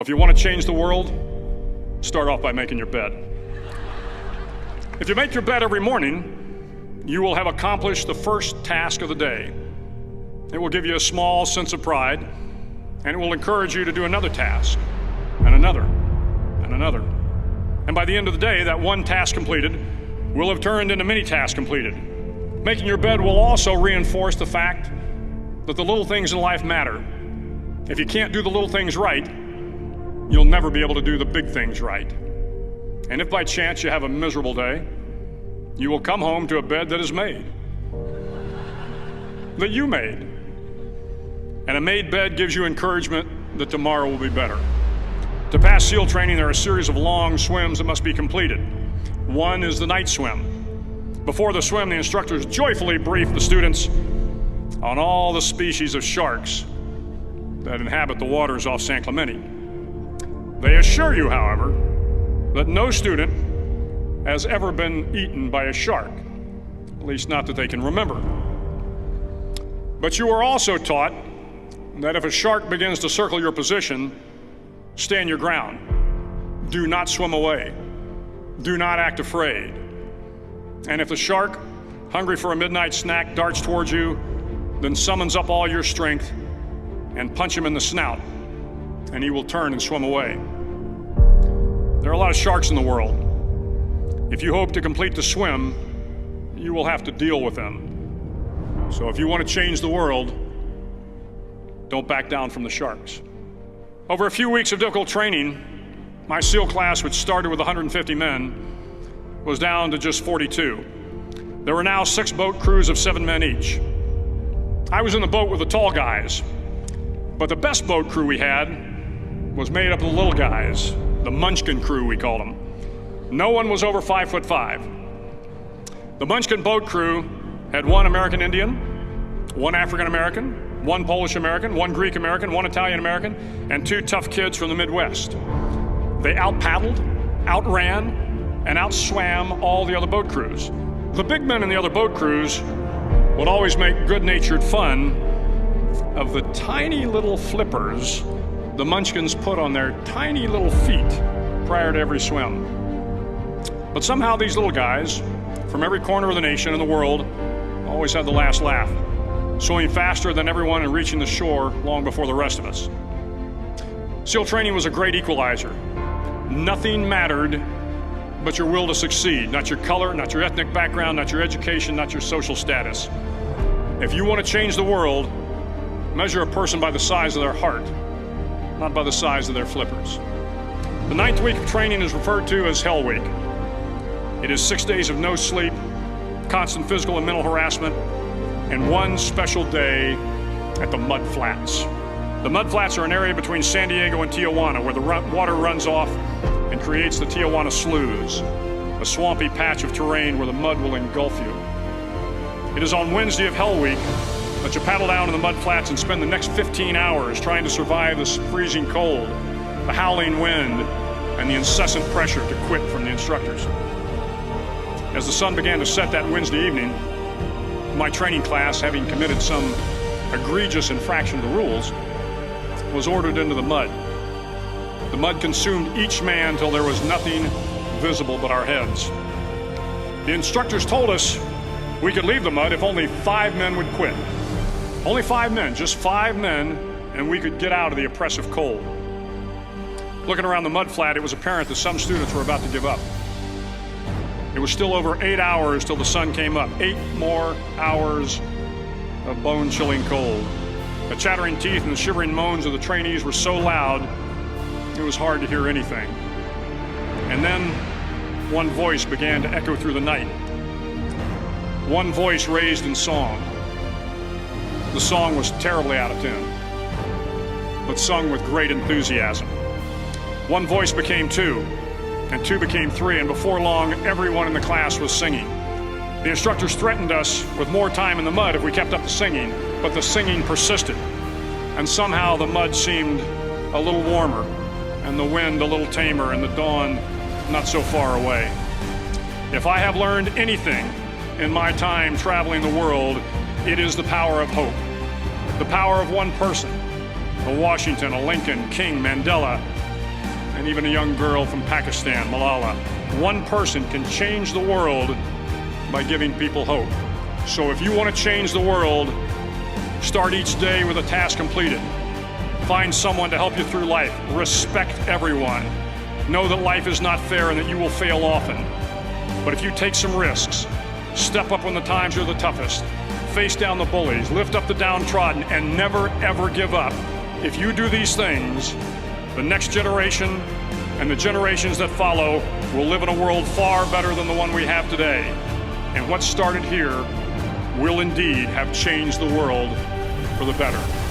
If you want to change the world, start off by making your bed. If you make your bed every morning, you will have accomplished the first task of the day. It will give you a small sense of pride, and it will encourage you to do another task, and another, and another. And by the end of the day, that one task completed will have turned into many tasks completed. Making your bed will also reinforce the fact that the little things in life matter. If you can't do the little things right, you'll never be able to do the big things right. And if by chance you have a miserable day, you will come home to a bed that is made, that you made. And a made bed gives you encouragement that tomorrow will be better. To pass SEAL training, there are a series of long swims that must be completed. One is the night swim. Before the swim, the instructors joyfully brief the students on all the species of sharks that inhabit the waters off San Clemente. They assure you, however, that no student has ever been eaten by a shark, at least not that they can remember. But you are also taught that if a shark begins to circle your position, stand your ground. Do not swim away. Do not act afraid. And if the shark, hungry for a midnight snack, darts towards you, then summons up all your strength and punch him in the snout, and he will turn and swim away. There are a lot of sharks in the world. If you hope to complete the swim, you will have to deal with them. So if you want to change the world, don't back down from the sharks. Over a few weeks of difficult training, my SEAL class, which started with 150 men, was down to just 42. There were now 6 boat crews of 7 men each. I was in the boat with the tall guys, but the best boat crew we had was made up of the little guys, the Munchkin crew, we called them. No one was over 5'5". The Munchkin boat crew had 1 American Indian, 1 African American, 1 Polish American, 1 Greek American, 1 Italian American, and 2 tough kids from the Midwest. They out-paddled, outran, and outswam all the other boat crews. The big men in the other boat crews would always make good-natured fun of the tiny little flippers the Munchkins put on their tiny little feet prior to every swim. But somehow these little guys from every corner of the nation and the world always had the last laugh, swimming faster than everyone and reaching the shore long before the rest of us. SEAL training was a great equalizer. Nothing mattered but your will to succeed, not your color, not your ethnic background, not your education, not your social status. If you want to change the world, measure a person by the size of their heart, not by the size of their flippers. The 9th week of training is referred to as Hell Week. It is 6 days of no sleep, constant physical and mental harassment, and 1 special day at the Mud Flats. The Mud Flats are an area between San Diego and Tijuana where the water runs off and creates the Tijuana Sloughs, a swampy patch of terrain where the mud will engulf you. It is on Wednesday of Hell Week that you paddle down to the Mud Flats and spend the next 15 hours trying to survive the freezing cold, the howling wind, and the incessant pressure to quit from the instructors. As the sun began to set that Wednesday evening, my training class, having committed some egregious infraction of the rules, was ordered into the mud. The mud consumed each man till there was nothing visible but our heads. The instructors told us we could leave the mud if only 5 men would quit. Only 5 men, just 5 men, and we could get out of the oppressive cold. Looking around the mud flat, it was apparent that some students were about to give up. It was still over 8 hours till the sun came up. 8 more hours of bone-chilling cold. The chattering teeth and the shivering moans of the trainees were so loud, it was hard to hear anything. And then one voice began to echo through the night. One voice raised in song. The song was terribly out of tune, but sung with great enthusiasm. One voice became 2, and 2 became 3, and before long, everyone in the class was singing. The instructors threatened us with more time in the mud if we kept up the singing, but the singing persisted, and somehow the mud seemed a little warmer, and the wind a little tamer, and the dawn not so far away. If I have learned anything in my time traveling the world, it is the power of hope. The power of one person, a Washington, a Lincoln, King, Mandela, and even a young girl from Pakistan, Malala. One person can change the world by giving people hope. So if you want to change the world, start each day with a task completed. Find someone to help you through life. Respect everyone. Know that life is not fair and that you will fail often. But if you take some risks, step up when the times are the toughest, face down the bullies, lift up the downtrodden, and never ever give up. If you do these things, the next generation and the generations that follow will live in a world far better than the one we have today. And what started here will indeed have changed the world for the better.